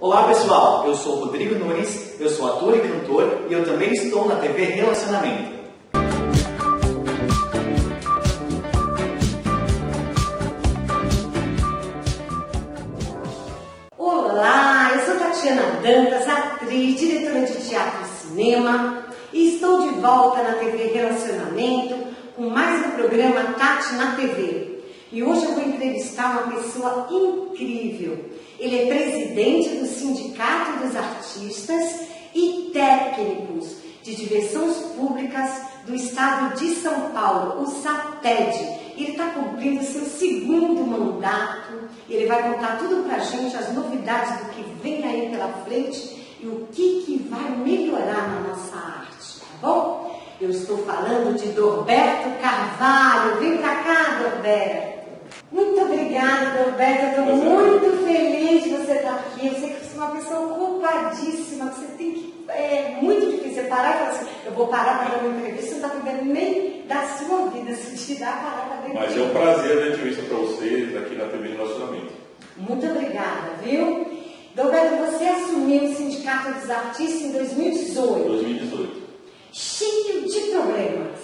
Olá pessoal, eu sou Rodrigo Nunes, eu sou ator e cantor e eu também estou na TV Relacionamento. Olá, eu sou Tatiana Dantas, atriz, diretora de teatro e cinema e estou de volta na TV Relacionamento com mais um programa Tati na TV. E hoje eu vou entrevistar uma pessoa incrível. Ele é presidente do Sindicato dos Artistas e técnicos de diversões públicas do estado de São Paulo, o SATED. Ele está cumprindo seu segundo mandato. Ele vai contar tudo pra gente, as novidades do que vem aí pela frente e o que vai melhorar na nossa arte, tá bom? Eu estou falando de Dorberto Carvalho. Vem pra cá, Dorberto. Muito obrigada, Dorberto. Eu estou muito feliz de você estar aqui. Eu sei que você é uma pessoa ocupadíssima, que você tem que... É muito difícil você parar e falar assim, eu vou parar para dar uma entrevista, você não está cuidando nem da sua vida, se tirar, parar para dar uma entrevista. Mas é um prazer dar entrevista para vocês aqui na TV Relacionamento. Muito obrigada, viu? Dorberto, você assumiu o Sindicato dos Artistas em 2018. 2018. Cheio de problemas.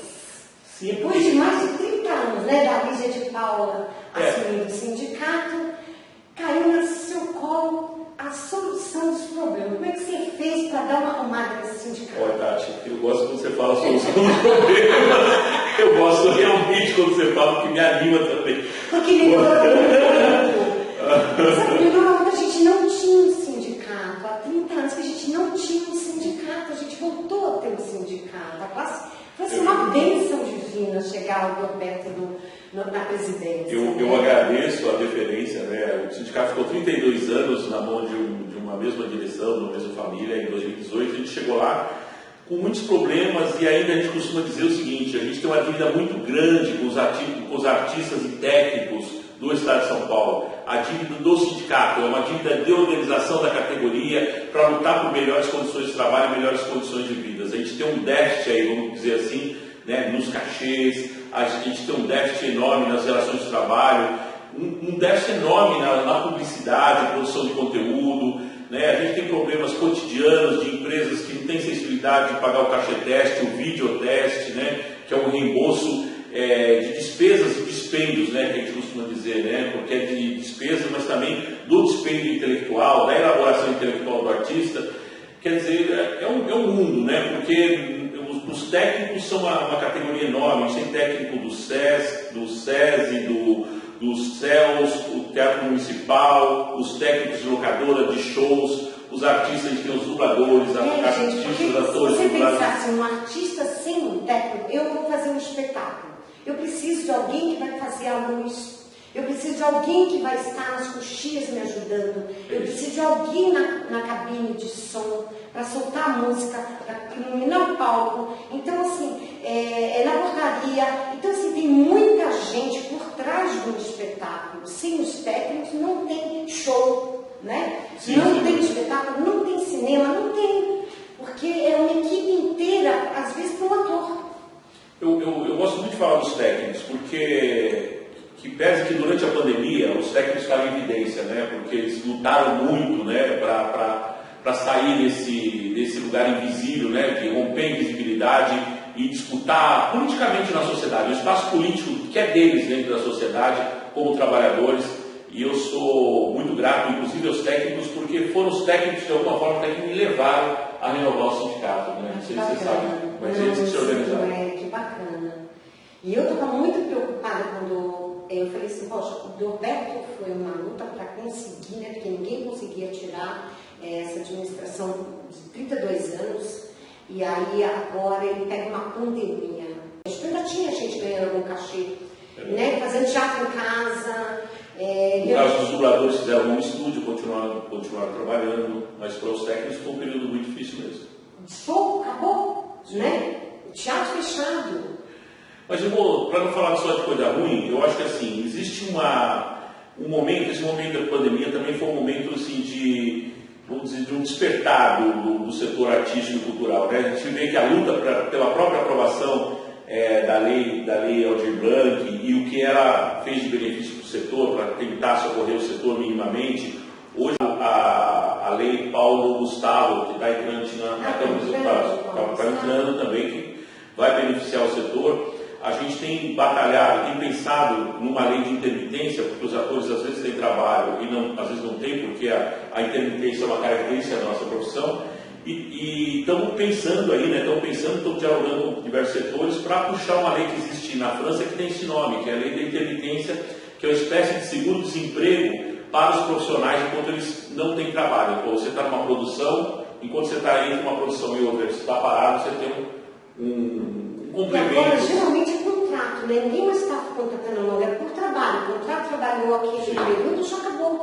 Sim. Depois de mais de 30 anos, né, da Lígia de Paula assumindo o sindicato, caiu no seu colo a solução dos problemas. Como é que você fez para dar uma arrumada nesse sindicato? Olha, Tati, eu gosto quando você fala a solução dos problemas. Eu gosto realmente quando você fala, porque me anima também. Porque melhorou muito. Sabe, melhorou muito. A gente não tinha um sindicato. Há 30 anos que a gente não tinha um sindicato. A gente voltou a ter um sindicato. Foi assim, uma bênção divina chegar o Dorberto na presidência. Eu agradeço a deferência, né? O sindicato ficou 32 anos na mão de uma mesma direção, de uma mesma família. Em 2018 a gente chegou lá com muitos problemas e ainda a gente costuma dizer o seguinte: a gente tem uma dívida muito grande com os artistas e técnicos do Estado de São Paulo. A dívida do sindicato é uma dívida de organização da categoria para lutar por melhores condições de trabalho e melhores condições de vida. A gente tem um déficit aí, vamos dizer assim, né, nos cachês, a gente tem um déficit enorme nas relações de trabalho, um déficit enorme na publicidade, produção de conteúdo, né? A gente tem problemas cotidianos de empresas que não têm sensibilidade de pagar o cachê-teste, o videoteste, né, que é um reembolso de despesas e dispêndios, né, que a gente costuma dizer, né, porque é de despesas, mas também do dispêndio intelectual, da elaboração intelectual do artista. Quer dizer, é um mundo, né, porque os técnicos são uma categoria enorme. A gente tem técnico do SESI, dos CELS, o Teatro Municipal, os técnicos de locadora, de shows, os artistas, a gente tem os dubladores, artistas, atores, se você pensasse um artista sem um técnico, eu vou fazer um espetáculo. Eu preciso de alguém que vai fazer a luz. Eu preciso de alguém que vai estar nas coxias me ajudando. Eu preciso de alguém na cabine de som para soltar a música, para iluminar o palco. Então, assim, na portaria. Então, assim, tem muita gente por trás de um espetáculo. Sem os técnicos não tem show, né? Sim, não tem espetáculo, não tem cinema, não tem. Porque é uma equipe inteira, às vezes, para um ator. Eu gosto muito de falar dos técnicos, porque que pese que durante a pandemia os técnicos ficaram em evidência, né? Porque eles lutaram muito, né, para sair desse lugar invisível, né, de romper a invisibilidade e disputar politicamente na sociedade, o espaço político que é deles dentro da sociedade como trabalhadores. E eu sou muito grato, inclusive, aos técnicos, porque foram os técnicos de alguma forma até que me levaram a renovar o sindicato, né? Não sei se você sabe, mas eles que se organizaram. Que bacana. E eu estava muito preocupada quando eu falei assim, poxa, o Dorberto foi uma luta para conseguir, né, porque ninguém conseguia tirar essa administração de 32 anos, e aí agora ele pega uma pandemia. Ainda tinha gente ganhando algum cachê, né, fazendo teatro em casa. No caso dos dubladores, fizeram um estúdio, continuaram trabalhando, mas para os técnicos foi um período muito difícil mesmo. Show, acabou, né? O teatro fechado. Mas eu vou, para não falar só de coisa ruim, eu acho que assim, existe um momento, esse momento da pandemia também foi um momento assim de, vamos dizer, de um despertar do setor artístico e cultural, né? A gente vê que a luta pela própria aprovação da lei Aldir Blanc e o que ela fez de benefício para o setor, para tentar socorrer o setor minimamente. Hoje a lei imaginando também que vai beneficiar o setor. A gente tem batalhado, tem pensado numa lei de intermitência, porque os atores às vezes têm trabalho e não, às vezes não têm, porque a intermitência é uma característica da nossa profissão. E estamos pensando aí, né? Estamos dialogando com diversos setores para puxar uma lei que existe na França que tem esse nome, que é a lei da intermitência, que é uma espécie de seguro-desemprego para os profissionais enquanto eles não têm trabalho. Então, você está numa produção, enquanto você está entre uma produção e outra, você está parado, você tem um complemento. E agora, geralmente é contrato, né? Ninguém mais está contratando uma mulher por trabalho. O contrato trabalhou aqui em período, já acabou o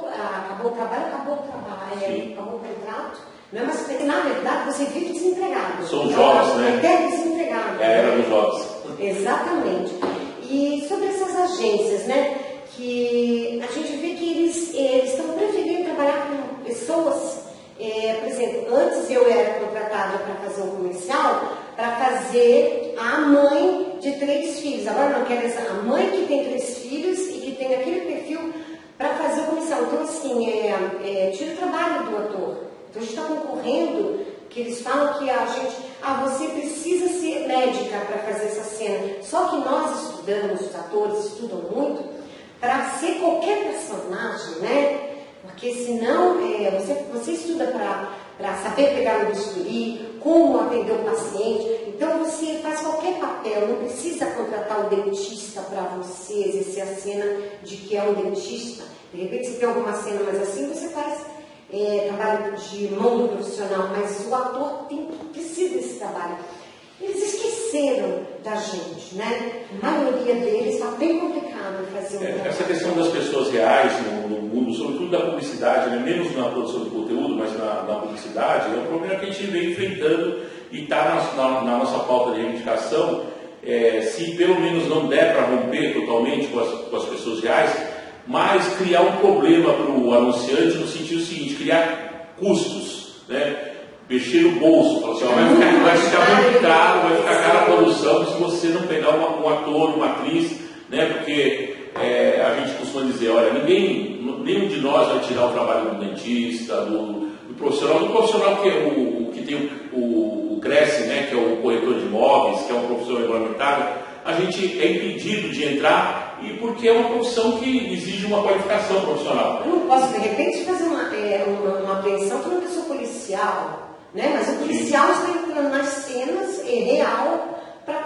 trabalho, acabou o contrato. Não é mais, na verdade, você vive desempregado. São jovens, né? Até desempregado. Era dos jovens. Exatamente. E sobre essas agências, né? Que a gente vê que eles estão preferindo trabalhar com pessoas. Por exemplo, antes eu era contratada para fazer um comercial, para fazer a mãe de 3 filhos. Agora não quero essa, a mãe que tem 3 filhos e que tem aquele perfil para fazer o comercial. Então, assim, tira o trabalho do ator. Então, a gente está concorrendo, que eles falam que a gente, você precisa ser médica para fazer essa cena. Só que nós estudamos, os atores estudam muito, para ser qualquer personagem, né? Porque senão, você estuda para saber pegar no bisturi, como atender o paciente. Então, você faz qualquer papel, não precisa contratar um dentista para você exercer a cena de que é um dentista. De repente, você tem alguma cena mais assim, você faz trabalho de mão do profissional, mas o ator precisa desse trabalho. Eles esqueceram da gente, né? A maioria deles está bem complicado fazer um trabalho. Essa questão das pessoas reais no mundo, sobretudo da publicidade, né? Menos na produção de conteúdo, mas na publicidade, é um problema que a gente vem enfrentando e está na nossa pauta de reivindicação. Se pelo menos não der para romper totalmente com as pessoas reais, mas criar um problema para o anunciante no sentido seguinte, criar custos, né? Mexer no bolso, falar assim, vai ficar muito caro, vai ficar cara a produção se você não pegar um ator, uma atriz, né? Porque a gente costuma dizer, olha, nenhum de nós vai tirar o trabalho do dentista, do profissional que é o que tem o Cresce, né? Que é o corretor de imóveis, que é uma profissão regulamentada. A gente é impedido de entrar e porque é uma profissão que exige uma qualificação profissional. Eu não posso, de repente, fazer uma apreensão para uma pessoa policial, né? Mas o policial está entrando nas cenas real para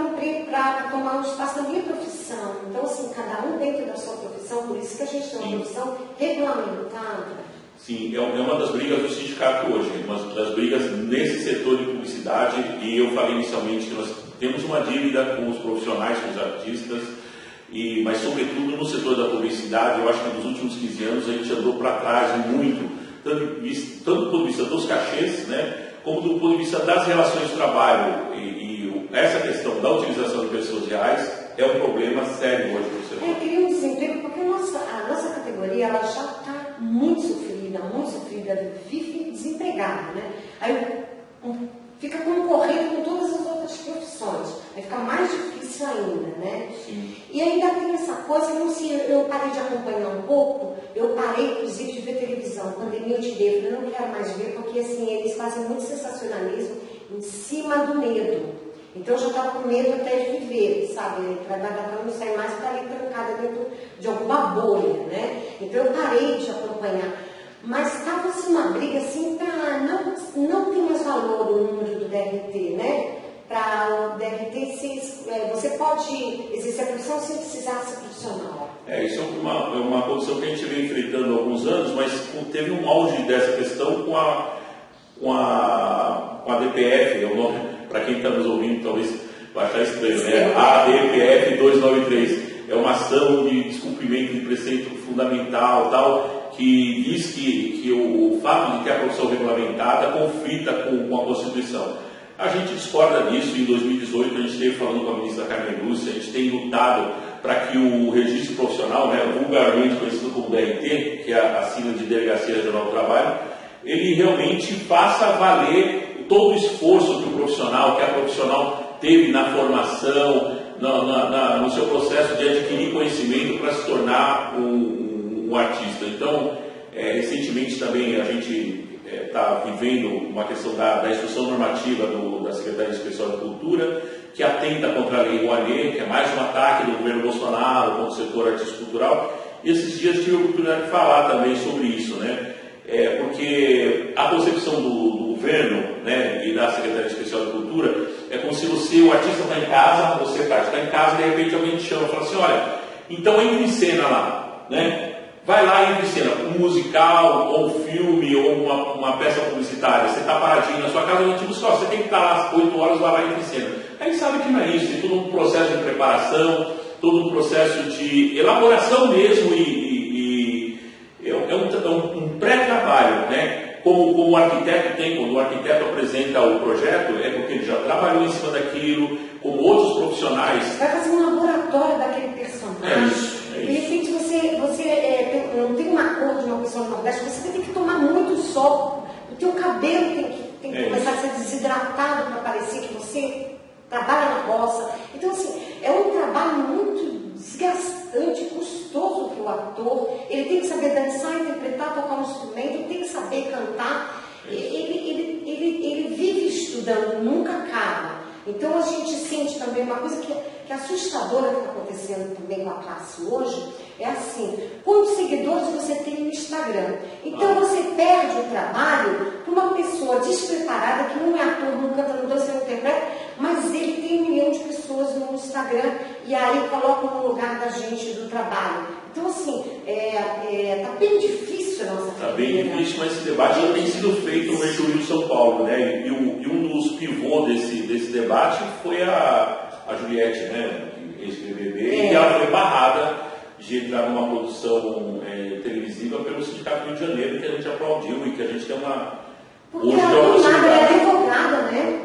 tomar um espaço na minha profissão. Então, assim, cada um dentro da sua profissão, por isso que a gente tem uma profissão regulamentada. Sim, é uma das brigas do sindicato hoje, uma das brigas nesse setor de publicidade, e eu falei inicialmente que nós temos uma dívida com os profissionais, com os artistas, mas sobretudo no setor da publicidade. Eu acho que nos últimos 15 anos a gente andou para trás muito, tanto do ponto de vista dos cachês, né, como do ponto de vista das relações de trabalho. E essa questão da utilização de pessoas reais é um problema sério hoje no setor. Cria um desemprego, porque a nossa categoria ela já está muito sofrida, vive desempregada, né? Aí fica concorrendo com todas as outras profissões, vai ficar mais difícil ainda, né? Sim. E ainda tem essa coisa, eu parei de acompanhar um pouco, eu parei inclusive de ver televisão, pandemia eu tirei, eu não quero mais ver, porque assim, eles fazem muito sensacionalismo em cima do medo. Então eu já estava com medo até de viver, sabe? Para não sair mais, ficar ali trancada dentro de alguma bolha, né? Então eu parei de acompanhar. Mas estava assim, uma briga assim para não ter mais valor o número do DRT, né? Para o DRT, você pode exercer a profissão sem precisar ser profissional. Isso é uma condição que a gente vem enfrentando há alguns anos, mas teve um auge dessa questão com a DPF, é o nome, para quem está nos ouvindo talvez vai achar estranho, né? A DPF 293 é uma ação de descumprimento de preceito fundamental, tal, que diz que o fato de ter a profissão regulamentada conflita com a Constituição. A gente discorda disso. Em 2018 a gente esteve falando com a ministra Carmen Lúcia, a gente tem lutado para que o registro profissional, né, vulgarmente conhecido como DRT, que é a sigla de Delegacia Regional do Trabalho, ele realmente faça valer todo o esforço que a profissional teve na formação, no seu processo de adquirir conhecimento para se tornar um artista. Então, recentemente também a gente está está vivendo uma questão da instrução normativa da Secretaria Especial de Cultura, que atenta contra a Lei Rouanet, que é mais um ataque do governo Bolsonaro contra o setor artístico-cultural. E esses dias tive a oportunidade de falar também sobre isso, né? Porque a concepção do governo, né, e da Secretaria Especial de Cultura é como se o artista está em casa, você está em casa e de repente alguém te chama e fala assim, olha, então entre em cena lá, né? Vai lá e entre em cena, um musical, ou um filme, ou uma peça publicitária, você está paradinho na sua casa, eu te busco, você tem que estar lá às 8 horas, vai lá e entre em cena. A gente sabe que não é isso, tem todo um processo de preparação, todo um processo de elaboração mesmo é um pré-trabalho, né? Como o arquiteto tem, quando o arquiteto apresenta o projeto, é porque ele já trabalhou em cima daquilo, como outros profissionais. Vai fazer um laboratório daquele personagem. É isso. De repente você não tem uma cor de uma pessoa no Nordeste, você vai ter que tomar muito sol, o teu cabelo tem que começar a ser desidratado para parecer que você trabalha na roça. Então, assim, é um trabalho muito desgastante, custoso para o ator. Ele tem que saber dançar, interpretar, tocar um instrumento, ele tem que saber cantar. Ele vive estudando, nunca acaba. Então a gente sente também uma coisa que é assustadora que está acontecendo também com a classe hoje, é assim, quantos seguidores você tem no Instagram? Então você perde o trabalho para uma pessoa despreparada, que não é ator, não canta, não dança, não interpreta, mas ele tem 1 milhão de pessoas no Instagram e aí colocam no lugar da gente do trabalho. Então assim, está bem difícil a nossa Está bem difícil, mas esse debate já tem sido feito no Eixo Rio-São Paulo, né? E um dos pivôs desse debate foi a Juliette, né? Ex-BBB, e ela foi barrada de entrar numa produção televisiva pelo Sindicato do Rio de Janeiro, que a gente aplaudiu e que a gente tem uma... Porque hoje ela do nada, ela é advogada, né?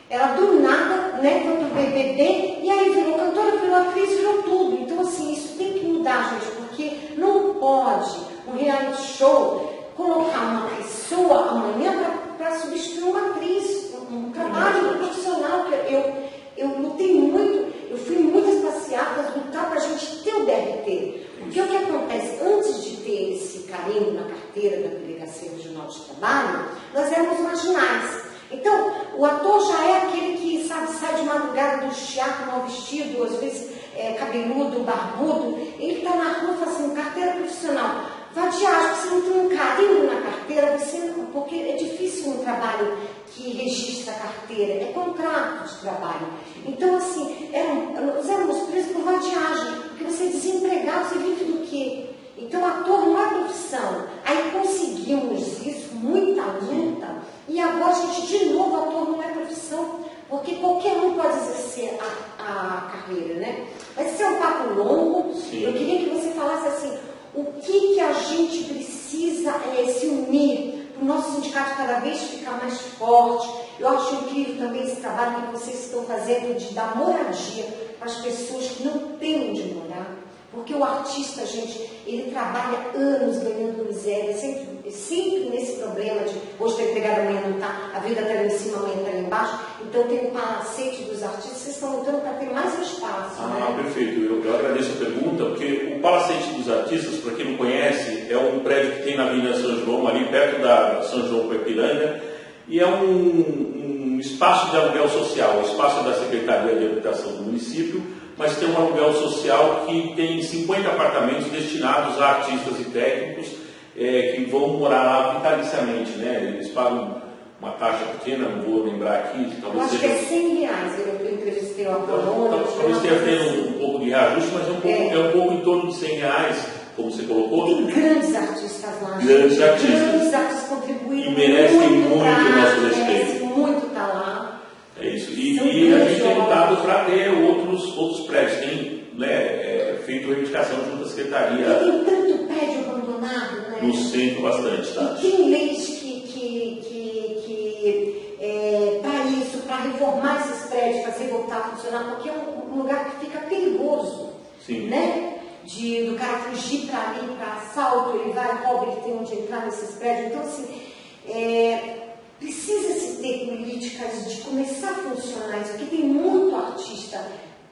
Ela do nada, né, foi pro BBB e aí virou cantora, virou atriz, virou tudo. Então assim, isso tem que mudar, gente, porque não pode um reality show colocar uma pessoa amanhã para substituir uma atriz, um trabalho profissional. Eu lutei muito, eu fui em muitas passeatas lutar para a gente ter o DRT. Porque o que acontece, antes de ter esse carimbo na carteira da Delegacia Regional de Trabalho, nós éramos marginais. Então, o ator já é aquele que, sabe, sai de madrugada do teatro mal vestido, às vezes cabeludo, barbudo, ele está na rua fazendo carteira profissional. Vadiagem, você não tem um carimbo na carteira, porque é difícil um trabalho que registra a carteira, é contrato de trabalho. Então, assim, nós éramos presos por vadiagem, porque você é desempregado, você vive do quê? Então, ator não é profissão. Aí conseguimos isso, muita luta, e agora a gente, de novo, ator não é profissão, porque qualquer um pode exercer a carreira, né? Mas isso é um papo longo. Sim. Eu queria que você falasse assim, o que a gente precisa se unir para o nosso sindicato cada vez ficar mais forte. Eu acho incrível também esse trabalho que vocês estão fazendo de dar moradia para as pessoas que não têm onde morar. Porque o artista, gente, ele trabalha anos ganhando miséria, sempre nesse problema de hoje está empregado, amanhã não está, a vida está lá em cima, amanhã está lá embaixo. Então tem o palacete dos artistas, vocês estão lutando para ter mais um espaço. Né? Perfeito. Eu agradeço a pergunta, porque o palacete dos artistas, para quem não conhece, é um prédio que tem na Avenida São João, ali perto da São João Coipiranga, e é um espaço de aluguel social, o espaço da Secretaria de Habitação do município, mas tem um aluguel social que tem 50 apartamentos destinados a artistas e técnicos que vão morar lá vitaliciamente, né? Eles pagam uma taxa pequena, não vou lembrar aqui. Eu acho que é R$100, eu entrevistei o Apolônio. Talvez tenha tendo um pouco de reajuste, mas é um pouco em torno de R$100, como você colocou. Tem grandes artistas lá. Grandes artistas. Grandes artistas contribuíram e merecem muito o nosso respeito. Merecem muito estar lá. É isso. E a gente tem lutado para ter outros prédios. Tem feito reivindicação junto à secretaria. E tem tanto prédio abandonado, né? No centro, bastante, tá? E tem leis para isso, para reformar esses prédios, fazer voltar a funcionar, porque é um lugar que fica perigoso. Sim. Né? Do cara fugir para ali, para assalto, ele vai, rouba, ele tem onde entrar nesses prédios. Então, assim, precisa-se ter políticas de começar a funcionar isso, porque tem muito artista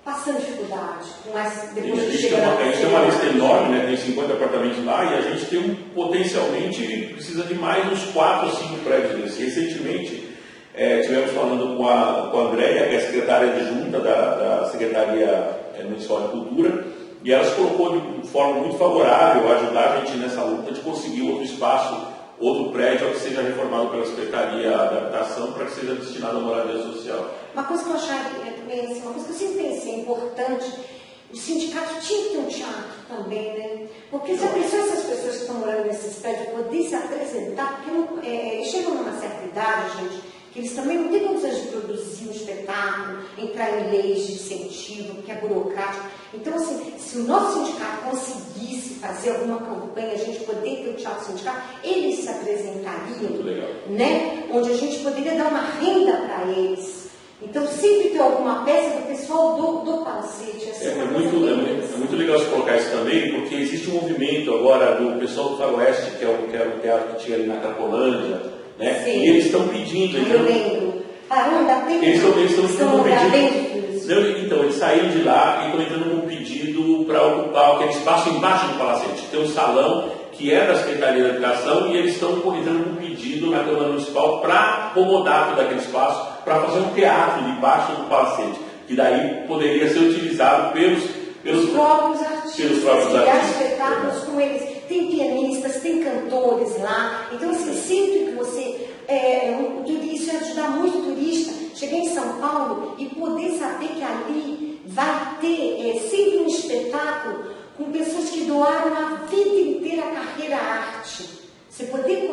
passando dificuldade com essa, depois de chegar a gente tem uma lista enorme, né? Tem 50 apartamentos lá e a gente tem potencialmente precisa de mais uns 4 ou 5 prédios acontece. Recentemente, estivemos falando com a Andréia, que é a secretária adjunta da Secretaria Municipal de Cultura, e ela se colocou de forma muito favorável a ajudar a gente nessa luta de conseguir outro espaço, outro prédio que seja reformado pela Secretaria da Habitação para que seja destinado à moradia social. Uma coisa que eu acharia também, assim, uma coisa que eu sempre pensei importante, o sindicato tinha que ter um teatro também, né? Porque se a pessoa, essas pessoas que estão morando nesses prédios poderem se apresentar, porque eles chegam numa certa idade, gente, que eles também não têm condições de produzir um espetáculo, entrar em leis de incentivo, que é burocrático. Então, assim, se o nosso sindicato conseguisse fazer alguma campanha, a gente poder ter o teatro sindical, eles se apresentariam, né? Onde a gente poderia dar uma renda para eles. Então, sempre ter alguma peça do pessoal do Palacete. Assim, é muito legal você colocar isso também, porque existe um movimento agora do pessoal do Faroeste, que era o teatro que tinha ali na Cracolândia, né? Sim. E eles estão pedindo. Eu lembro. Parou, ainda tem. Eles estão pedindo. Então, eles saíram de lá e estão entrando com um pedido para ocupar aquele espaço embaixo do Palacete. Tem um salão que é da Secretaria da Educação e eles estão entrando com um pedido na Câmara Municipal para acomodar todo aquele espaço, para fazer um teatro debaixo do Palacete, que daí poderia ser utilizado pelos próprios artistas. Criar espetáculos com eles. Tem pianistas, tem cantores lá. Então, assim, sempre que você... isso ia ajudar muito o turista chegar em São Paulo e poder saber que ali vai ter sempre um espetáculo com pessoas que doaram a vida inteira a carreira à arte. Você poder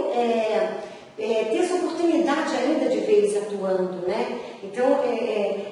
ter essa oportunidade ainda de ver eles atuando, né? Então,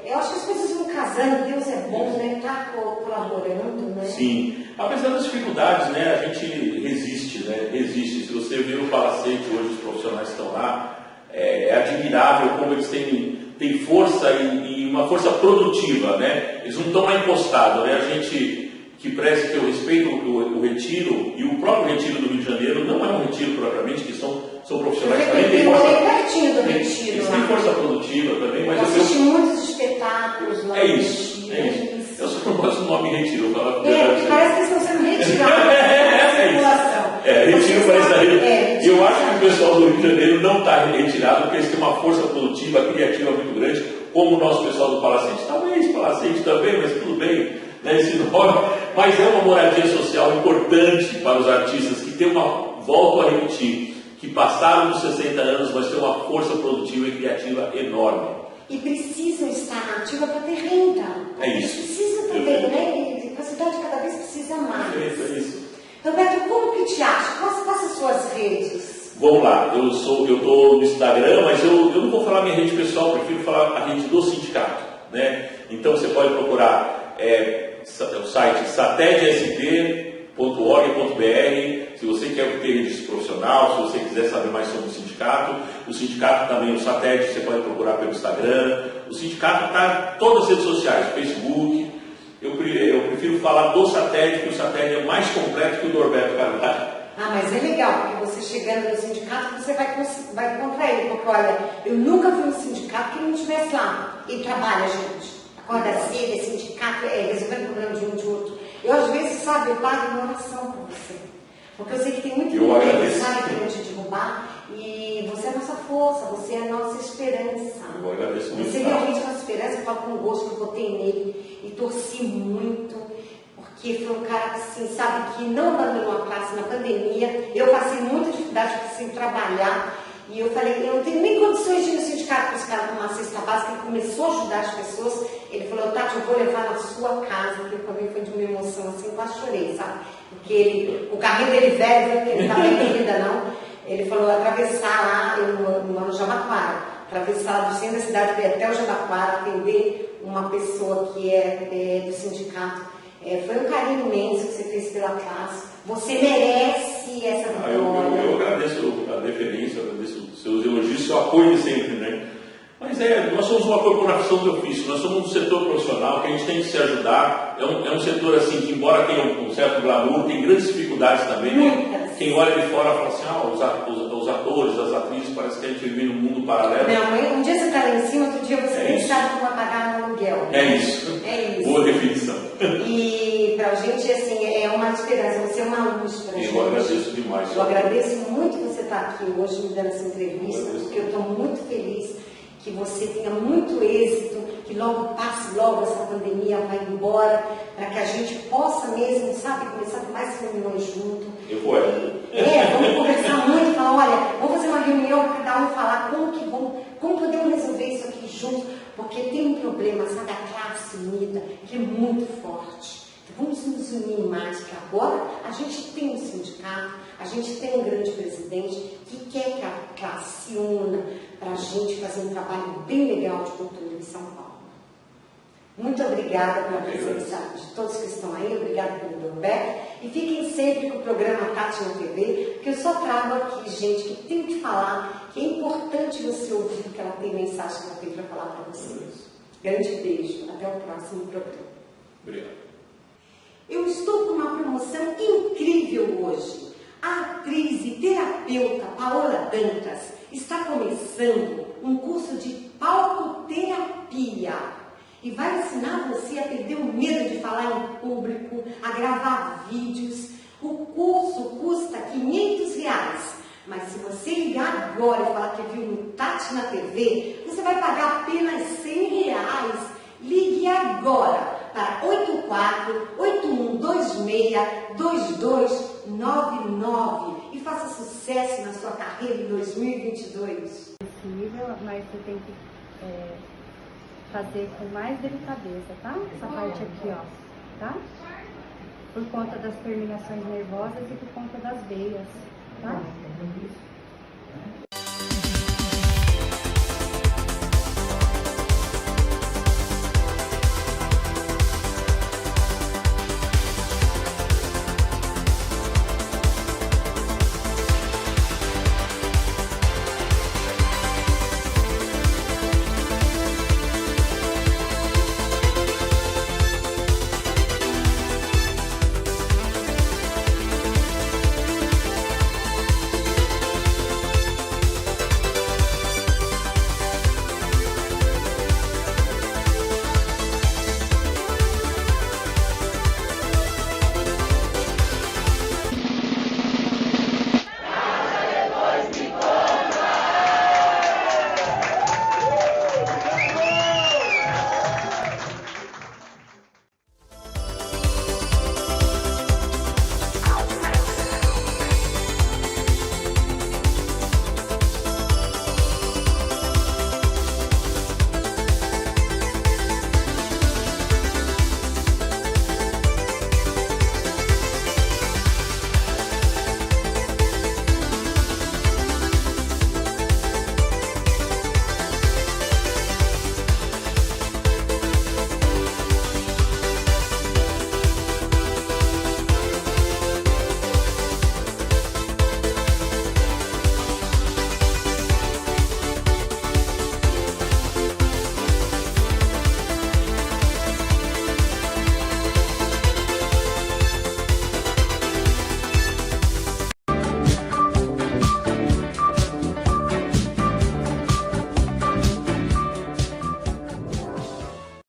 eu acho que as coisas vão casando, Deus é bom, né? Está colaborando, né? Sim. Apesar das dificuldades, né? A gente resiste, né? Resiste. Se você vê o Palacete hoje, os profissionais que estão lá, é admirável como eles têm força e uma força produtiva, né? Eles não estão lá encostados, né? A gente que preze que eu respeito o retiro, e o próprio retiro do Rio de Janeiro não é um retiro propriamente, que são profissionais que também têm força. Pertinho do retiro, eles têm força produtiva também, mas eu assisti muitos espetáculos lá. É isso. Eu só não gosto do nome retiro. Porque parece que eles estão sendo retirados. Retiro parece da eu acho que o pessoal do Rio de Janeiro não está retirado, porque eles têm uma força produtiva, criativa muito grande, como o nosso pessoal do Palacete. Talvez Palacete também, mas tudo bem, né, esse nome. Mas é uma moradia social importante para os artistas que tem volto a repetir, que passaram dos 60 anos, mas têm uma força produtiva e criativa enorme. E precisam estar ativa para ter renda. É isso. Precisa também, né? E a cidade cada vez precisa mais. É isso. Roberto, como que te acha? Quais as suas redes? Vamos lá, eu estou no Instagram, mas eu não vou falar minha rede pessoal, prefiro falar a rede do sindicato, né? Então você pode procurar o site satedsp.org.br, se você quer ter registro profissional, se você quiser saber mais sobre o sindicato também, o SATED, você pode procurar pelo Instagram, o sindicato está em todas as redes sociais, Facebook. Eu prefiro falar do SATED, que o SATED é mais completo que o do Norberto Carvalho. Mas é legal, porque você chegando no sindicato, você vai encontrar ele, porque olha, eu nunca vi um sindicato que não estivesse lá. Ele trabalha, gente. Acorda cedo, é sindicato, resolvendo o problema de um de outro. Eu, às vezes, sabe, eu paro em oração por você. Porque eu sei que tem muito gente que sabe que vão te derrubar. E você é a nossa força, você é a nossa esperança. Eu agradeço muito. Você realmente é a nossa esperança, eu falo com gosto que eu votei nele. E torci muito. Porque foi um cara que, assim, sabe, que não abandonou a classe na pandemia. Eu passei muita dificuldade sem trabalhar. E eu falei, eu não tenho nem condições de ir no sindicato buscar uma cesta básica. Ele começou a ajudar as pessoas. Ele falou, Tati, eu vou levar na sua casa. Que para mim foi de uma emoção assim, eu quase chorei, sabe? Porque o carrinho dele velho, que ele não está bem ainda não. Ele falou, atravessar lá, eu moro no Jabaquara, atravessar do centro da cidade até o Jabaquara, atender uma pessoa que é do sindicato. Foi um carinho imenso que você fez pela classe. Você merece essa vitória. Eu agradeço a deferência, eu agradeço os seus elogios, seu apoio sempre, né? Mas nós somos uma corporação de ofício, nós somos um setor profissional que a gente tem que se ajudar. É um setor assim que, embora tenha um certo glamour, tem grandes dificuldades também. Muitas. Quem olha de fora fala assim, os atores, as atrizes, parece que a gente vive num mundo paralelo. Não, um dia você está lá em cima, outro dia você nem sabe como vai pagar no aluguel. É isso. Boa definição. E para a gente, assim, é uma esperança, você é uma luz para a gente. Eu agradeço demais. Eu agradeço muito você estar aqui hoje me dando essa entrevista, porque eu estou logo passe logo essa pandemia, vai embora, para que a gente possa mesmo, sabe, começar com mais reuniões junto. Vamos conversar muito, falar, olha, vamos fazer uma reunião para cada um falar como podemos resolver isso aqui juntos, porque tem um problema, sabe, a classe unida, que é muito forte. Então, vamos nos unir mais, que agora a gente tem um sindicato, a gente tem um grande presidente que quer que a classe se una para a gente fazer um trabalho bem legal de cultura em São Paulo. Muito obrigada pela presença de todos que estão aí, obrigada pelo Roberto. E fiquem sempre com o programa Tati na TV, porque eu só trago aqui gente que tem que falar, que é importante você ouvir, que ela tem mensagem que ela tem para falar para vocês. Grande beijo, até o próximo programa. Obrigado. Eu estou com uma promoção incrível hoje. A atriz e terapeuta Paola Dantas está começando um curso de palcoterapia e vai ensinar você a perder o medo de falar em público, a gravar vídeos. O curso custa R$500, mas se você ligar agora e falar que viu no Tati na TV, você vai pagar apenas R$100. Ligue agora para 84-8126-2299 e faça sucesso na sua carreira em 2022. Mas você tem que fazer com mais delicadeza, tá? Essa parte aqui, ó, tá? Por conta das terminações nervosas e por conta das veias, tá?